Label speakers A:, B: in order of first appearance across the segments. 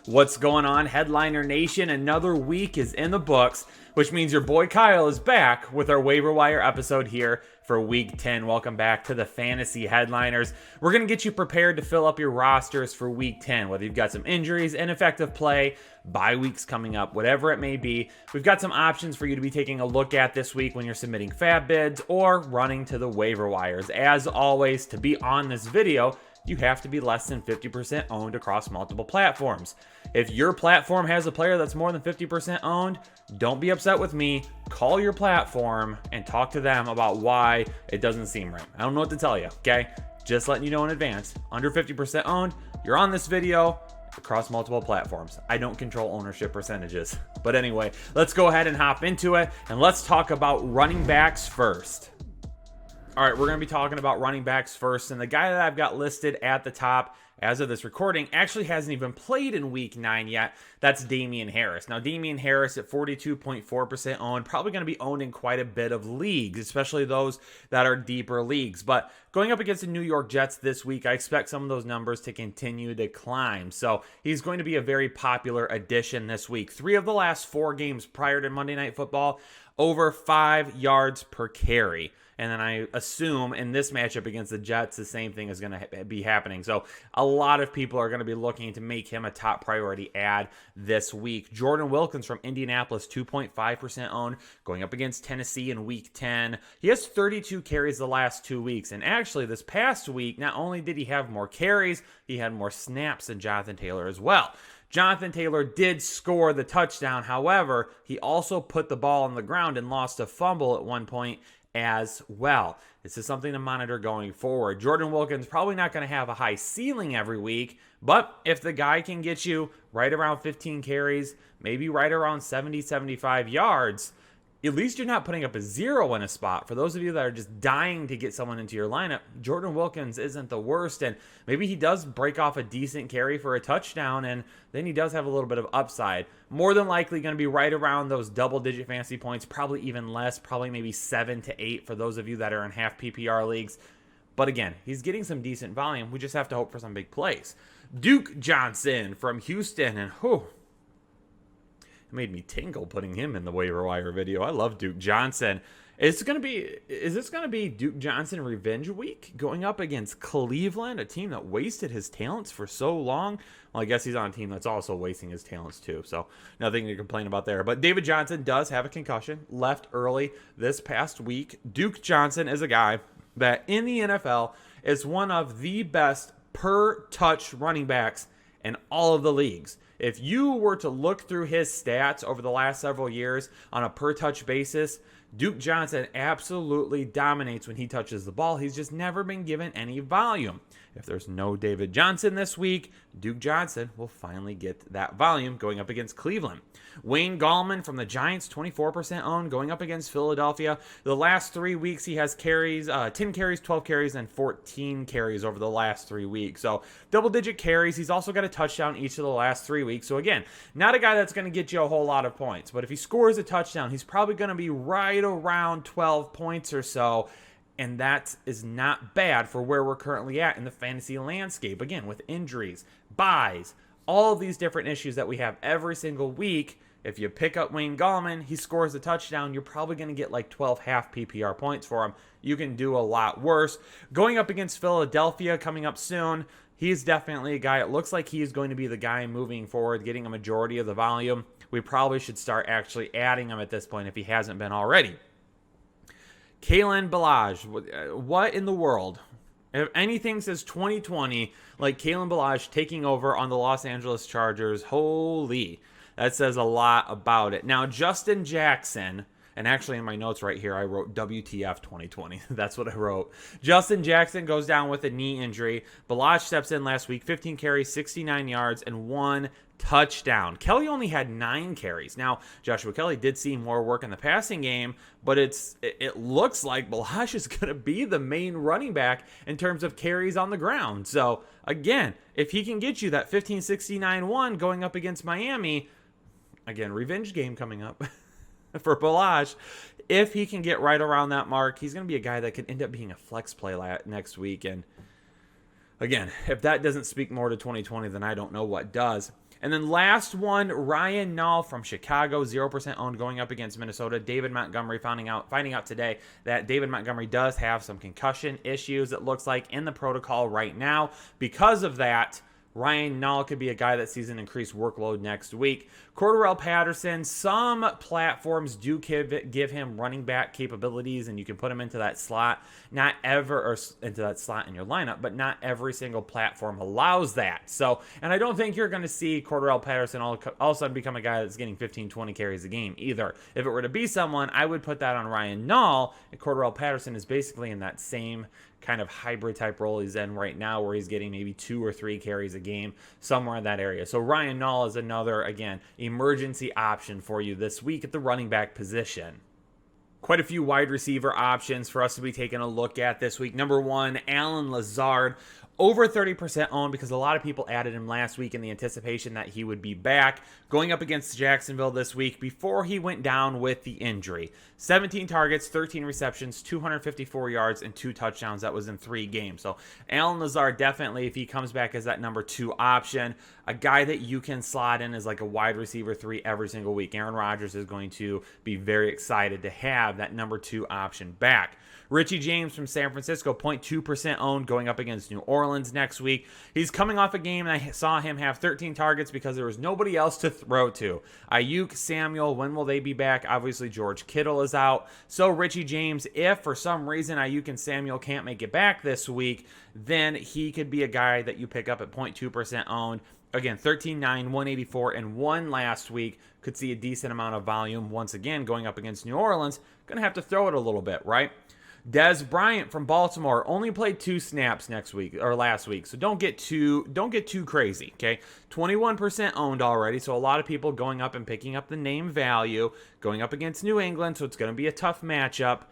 A: What's going on, Headliner Nation? Another week is in the books, which means your boy Kyle is back with our waiver wire episode here for week 10. Welcome back to the Fantasy Headliners. We're going to get you prepared to fill up your rosters for week 10, whether you've got some injuries, ineffective play, bye weeks coming up, whatever it may be. We've got some options for you to be taking a look at this week when you're submitting fab bids or running to the waiver wires. As always, to be on this video, you have to be less than 50% owned across multiple platforms. If your platform has a player that's more than 50% owned, don't be upset with me. Call your platform and talk to them about why it doesn't seem right. I don't know what to tell you, okay? Just letting you know in advance. Under 50% owned, you're on this video across multiple platforms. I don't control ownership percentages. But anyway, let's go ahead and hop into it, and let's talk about running backs first. All right, we're going to be talking about running backs first, and the guy that I've got listed at the top as of this recording actually hasn't even played in week 9 yet. That's Damian Harris. Now, Damian Harris at 42.4% owned, probably going to be owned in quite a bit of leagues, especially those that are deeper leagues. But going up against the New York Jets this week, I expect some of those numbers to continue to climb. So he's going to be a very popular addition this week. 3 of the last 4 games prior to Monday Night Football, over 5 yards per carry. And then I assume in this matchup against the Jets, the same thing is going to be happening. So a lot of people are going to be looking to make him a top priority add this week. Jordan Wilkins from Indianapolis, 2.5% owned, going up against Tennessee in week 10. He has 32 carries the last 2 weeks. And actually this past week, not only did he have more carries, he had more snaps than Jonathan Taylor as well. Jonathan Taylor did score the touchdown. However, he also put the ball on the ground and lost a fumble at one point as well. This is something to monitor going forward. Jordan Wilkins probably not going to have a high ceiling every week, but if the guy can get you right around 15 carries, maybe right around 70, 75 yards, at least you're not putting up a 0 in a spot. For those of you that are just dying to get someone into your lineup, Jordan Wilkins isn't the worst, and maybe he does break off a decent carry for a touchdown, and then he does have a little bit of upside. More than likely going to be right around those double-digit fantasy points, probably even less, probably maybe 7 to 8 for those of you that are in half PPR leagues. But again, he's getting some decent volume. We just have to hope for some big plays. Duke Johnson from Houston, and it made me tingle putting him in the waiver wire video. I love Duke Johnson. Is this going to be Duke Johnson revenge week going up against Cleveland, a team that wasted his talents for so long? Well, I guess he's on a team that's also wasting his talents too, so nothing to complain about there. But David Johnson does have a concussion, left early this past week. Duke Johnson is a guy that in the NFL is one of the best per touch running backs in all of the leagues. If you were to look through his stats over the last several years on a per touch basis, Duke Johnson absolutely dominates when he touches the ball. He's just never been given any volume. If there's no David Johnson this week, Duke Johnson will finally get that volume going up against Cleveland. Wayne Gallman from the Giants, 24% owned, going up against Philadelphia. The last 3 weeks, he has carries, 10 carries, 12 carries, and 14 carries over the last 3 weeks. So double-digit carries. He's also got a touchdown each of the last 3 weeks. So again, not a guy that's going to get you a whole lot of points. But if he scores a touchdown, he's probably going to be right around 12 points or so. And that is not bad for where we're currently at in the fantasy landscape. Again, with injuries, buys, all of these different issues that we have every single week. If you pick up Wayne Gallman, he scores a touchdown, you're probably going to get like 12 half PPR points for him. You can do a lot worse. Going up against Philadelphia coming up soon, he's definitely a guy. It looks like he's going to be the guy moving forward, getting a majority of the volume. We probably should start actually adding him at this point if he hasn't been already. Kalen Ballage, what in the world? If anything says 2020, like Kalen Ballage taking over on the Los Angeles Chargers, holy, that says a lot about it. Now, Justin Jackson, and actually in my notes right here, I wrote WTF 2020. That's what I wrote. Justin Jackson goes down with a knee injury. Ballage steps in last week, 15 carries, 69 yards, and 1 touchdown. Kelly only had 9 carries. Now, Joshua Kelly did see more work in the passing game, but it looks like Ballage is going to be the main running back in terms of carries on the ground. So, again, if he can get you that 15-69-1 going up against Miami, again, revenge game coming up. for Balazs. If he can get right around that mark, he's going to be a guy that could end up being a flex play next week. And again, if that doesn't speak more to 2020, then I don't know what does. And then last one, Ryan Nall from Chicago, 0% owned, going up against Minnesota. David Montgomery finding out today that David Montgomery does have some concussion issues, it looks like, in the protocol right now. Because of that, Ryan Nall could be a guy that sees an increased workload next week. Cordarrelle Patterson, some platforms do give him running back capabilities, and you can put him into that slot. Not ever, or into that slot in your lineup, but not every single platform allows that. So, and I don't think you're going to see Cordarrelle Patterson all of a sudden become a guy that's getting 15, 20 carries a game either. If it were to be someone, I would put that on Ryan Nall. And Cordarrelle Patterson is basically in that same kind of hybrid type role he's in right now, where he's getting maybe 2 or 3 carries a game, somewhere in that area. So Ryan Nall is another, again, emergency option for you this week at the running back position. Quite a few wide receiver options for us to be taking a look at this week. Number 1, Allen Lazard. Over 30% owned because a lot of people added him last week in the anticipation that he would be back. Going up against Jacksonville this week before he went down with the injury. 17 targets, 13 receptions, 254 yards, and 2 touchdowns. That was in 3 games. So Allen Lazard definitely, if he comes back as that number 2 option, a guy that you can slot in as like a wide receiver 3 every single week. Aaron Rodgers is going to be very excited to have that number 2 option back. Richie James from San Francisco, 0.2% owned, going up against New Orleans next week. He's coming off a game, and I saw him have 13 targets because there was nobody else to throw to. Ayuk, Samuel, when will they be back? Obviously, George Kittle is out. So Richie James, if for some reason Ayuk and Samuel can't make it back this week, then he could be a guy that you pick up at 0.2% owned. Again, 13-9, 184, and 1 last week. Could see a decent amount of volume. Once again, going up against New Orleans, going to have to throw it a little bit, right? Dez Bryant from Baltimore only played 2 snaps last week, so don't get too crazy, okay? 21% owned already, so a lot of people going up and picking up the name value, going up against New England, so it's going to be a tough matchup.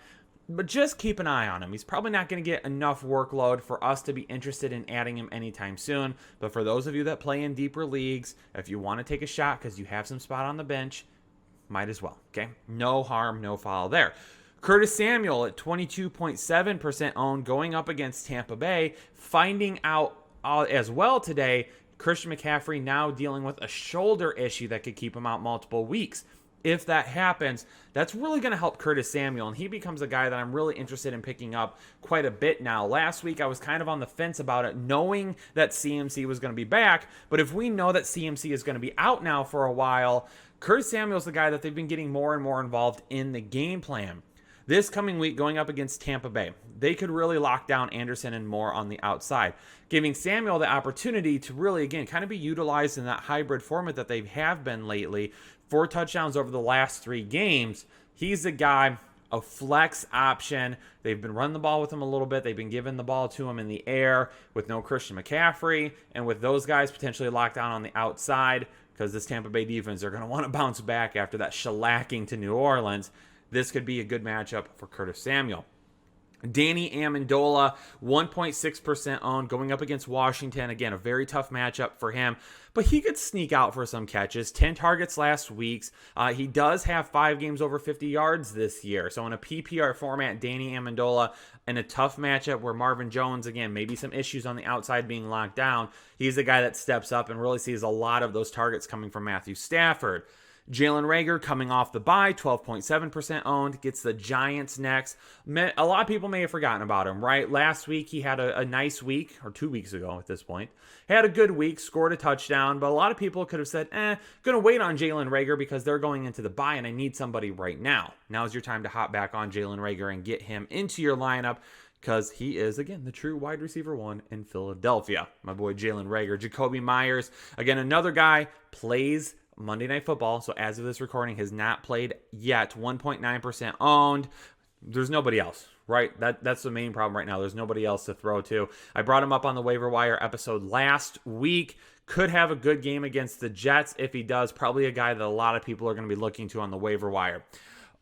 A: But just keep an eye on him. He's probably not going to get enough workload for us to be interested in adding him anytime soon. But for those of you that play in deeper leagues, if you want to take a shot because you have some spot on the bench, might as well, okay? No harm, no foul there. Curtis Samuel at 22.7% owned, going up against Tampa Bay. Finding out as well today, Christian McCaffrey now dealing with a shoulder issue that could keep him out multiple weeks. If that happens, that's really going to help Curtis Samuel, and he becomes a guy that I'm really interested in picking up quite a bit now. Last week, I was kind of on the fence about it, knowing that CMC was going to be back, but if we know that CMC is going to be out now for a while, Curtis Samuel's the guy that they've been getting more and more involved in the game plan. This coming week, going up against Tampa Bay, they could really lock down Anderson and Moore on the outside, giving Samuel the opportunity to really, again, kind of be utilized in that hybrid format that they have been lately. 4 touchdowns over the last 3 games. He's a guy, a flex option. They've been running the ball with him a little bit. They've been giving the ball to him in the air with no Christian McCaffrey, and with those guys potentially locked down on the outside, because this Tampa Bay defense are going to want to bounce back after that shellacking to New Orleans. This could be a good matchup for Curtis Samuel. Danny Amendola, 1.6% owned, going up against Washington. Again, a very tough matchup for him, but he could sneak out for some catches. 10 targets last week. He does have 5 games over 50 yards this year. So in a PPR format, Danny Amendola in a tough matchup where Marvin Jones, again, maybe some issues on the outside being locked down, he's the guy that steps up and really sees a lot of those targets coming from Matthew Stafford. Jalen Reagor coming off the bye, 12.7% owned, gets the Giants next. A lot of people may have forgotten about him, right? Last week he had a nice week, or 2 weeks ago at this point. He had a good week, scored a touchdown, but a lot of people could have said, gonna wait on Jalen Reagor because they're going into the bye and I need somebody right now. Now's your time to hop back on Jalen Reagor and get him into your lineup, because he is, again, the true wide receiver 1 in Philadelphia. My boy Jalen Reagor. Jacoby Myers, again, another guy, plays Monday Night Football, so as of this recording, has not played yet. 1.9% owned. There's nobody else, right? That's the main problem right now. There's nobody else to throw to. I brought him up on the Waiver Wire episode last week. Could have a good game against the Jets. If he does, probably a guy that a lot of people are going to be looking to on the Waiver Wire.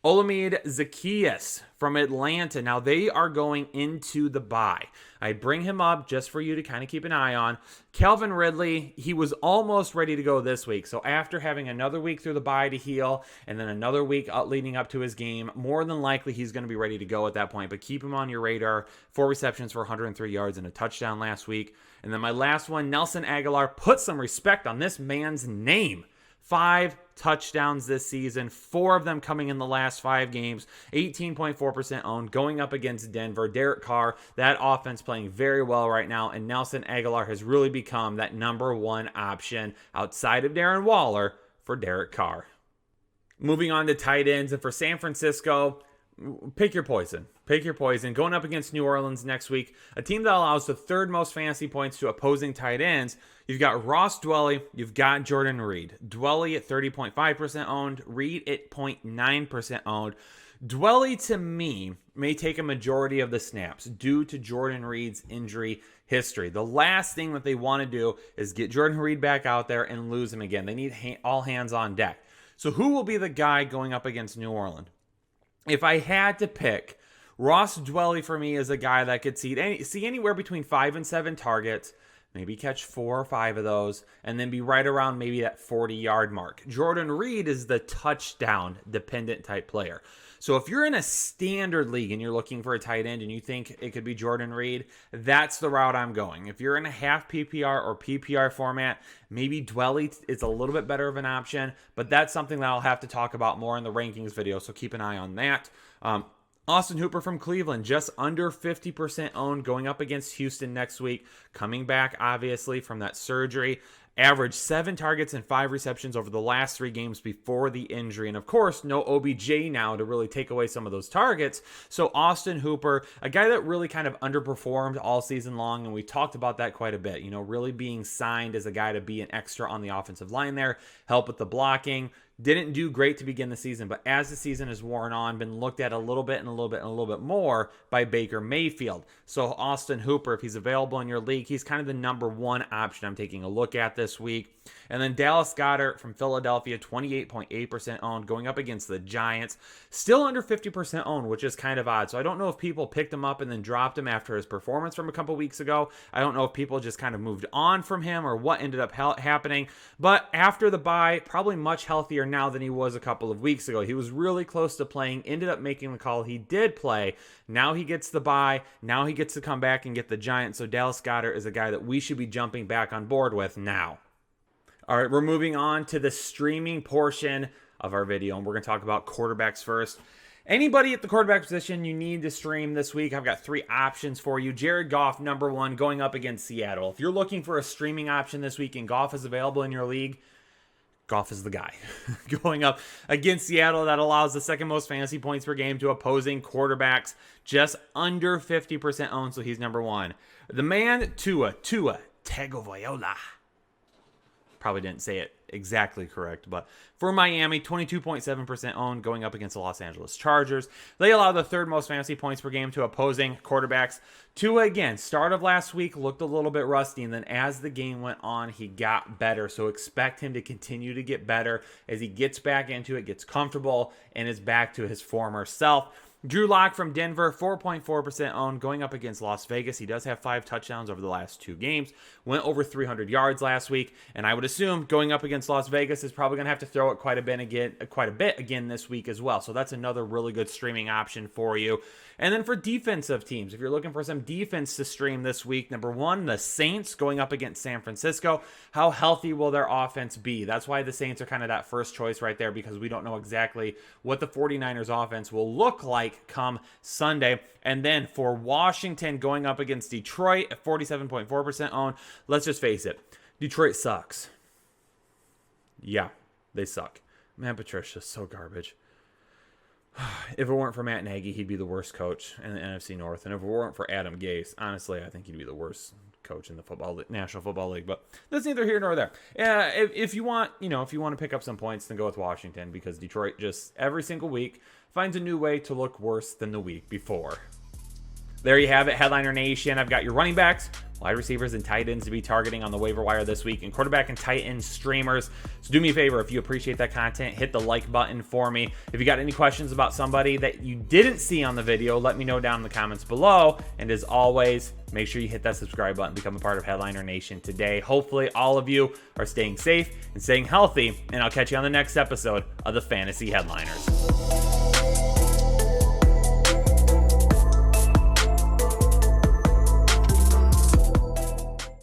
A: Olamide Zaccheaus from Atlanta. Now, they are going into the bye. I bring him up just for you to kind of keep an eye on. Calvin Ridley, he was almost ready to go this week. So after having another week through the bye to heal and then another week leading up to his game, more than likely he's going to be ready to go at that point. But keep him on your radar. 4 receptions for 103 yards and a touchdown last week. And then my last one, Nelson Aguilar. Put some respect on this man's name. 5 touchdowns this season, 4 of them coming in the last 5 games, 18.4% owned, going up against Denver. Derek Carr, that offense playing very well right now, and Nelson Aguilar has really become that number 1 option outside of Darren Waller for Derek Carr. Moving on to tight ends, and for San Francisco, pick your poison. Pick your poison. Going up against New Orleans next week, a team that allows the 3rd most fantasy points to opposing tight ends. You've got Ross Dwelley. You've got Jordan Reed. Dwelley at 30.5% owned. Reed at 0.9% owned. Dwelley, to me, may take a majority of the snaps due to Jordan Reed's injury history. The last thing that they want to do is get Jordan Reed back out there and lose him again. They need all hands on deck. So who will be the guy going up against New Orleans? If I had to pick, Ross Dwelley for me is a guy that could see anywhere between 5 and 7 targets, maybe catch 4 or 5 of those, and then be right around maybe that 40-yard mark. Jordan Reed is the touchdown-dependent type player. So if you're in a standard league and you're looking for a tight end and you think it could be Jordan Reed, that's the route I'm going. If you're in a half PPR or PPR format, maybe Dwelley is a little bit better of an option, but that's something that I'll have to talk about more in the rankings video, so keep an eye on that. Austin Hooper from Cleveland, just under 50% owned, going up against Houston next week. Coming back, obviously, from that surgery. Averaged 7 targets and 5 receptions over the last 3 games before the injury. And, of course, no OBJ now to really take away some of those targets. So Austin Hooper, a guy that really kind of underperformed all season long, and we talked about that quite a bit. You know, really being signed as a guy to be an extra on the offensive line there, help with the blocking. Didn't do great to begin the season, but as the season has worn on, been looked at a little bit and a little bit and a little bit more by Baker Mayfield. So Austin Hooper, if he's available in your league, he's kind of the number 1 option I'm taking a look at this week. And then Dallas Goedert from Philadelphia, 28.8% owned, going up against the Giants. Still under 50% owned, which is kind of odd. So I don't know if people picked him up and then dropped him after his performance from a couple weeks ago. I don't know if people just kind of moved on from him or what ended up happening. But after the bye, probably much healthier now than he was a couple of weeks ago. He was really close to playing, ended up making the call. He did play. Now he gets the bye. Now he gets to come back and get the Giants. So Dallas Goedert is a guy that we should be jumping back on board with now. All right, we're moving on to the streaming portion of our video, and we're going to talk about quarterbacks first. Anybody at the quarterback position you need to stream this week, I've got 3 options for you. Jared Goff, number 1, going up against Seattle. If you're looking for a streaming option this week and Goff is available in your league, Goff is the guy. Going up against Seattle, that allows the 2nd most fantasy points per game to opposing quarterbacks, just under 50% owned, so he's number 1. The man, Tua Tagovailoa. Probably didn't say it exactly correct, but for Miami, 22.7% owned, going up against the Los Angeles Chargers. They allow the 3rd most fantasy points per game to opposing quarterbacks. Tua, again, start of last week looked a little bit rusty, and then as the game went on, he got better. So expect him to continue to get better as he gets back into it, gets comfortable, and is back to his former self. Drew Lock from Denver, 4.4% owned, going up against Las Vegas. He does have 5 touchdowns over the last 2 games. Went over 300 yards last week, and I would assume going up against Las Vegas is probably going to have to throw it quite a bit again this week as well. So that's another really good streaming option for you. And then for defensive teams, if you're looking for some defense to stream this week, number 1, the Saints going up against San Francisco. How healthy will their offense be? That's why the Saints are kind of that first choice right there, because we don't know exactly what the 49ers offense will look like come Sunday. And then for Washington going up against Detroit at 47.4% owned, let's just face it, Detroit sucks. Yeah, they suck. Matt Patricia's so garbage. If it weren't for Matt Nagy, he'd be the worst coach in the NFC North. And if it weren't for Adam Gase, honestly, I think he'd be the worst coach in the National Football League. But that's neither here nor there. If you want to pick up some points, then go with Washington, because Detroit just every single week finds a new way to look worse than the week before. There you have it, Headliner Nation. I've got your running backs, wide receivers, and tight ends to be targeting on the waiver wire this week, and quarterback and tight end streamers. So do me a favor, if you appreciate that content, hit the like button for me. If you got any questions about somebody that you didn't see on the video, let me know down in the comments below. And as always, make sure you hit that subscribe button, become a part of Headliner Nation today. Hopefully all of you are staying safe and staying healthy, and I'll catch you on the next episode of the Fantasy Headliners.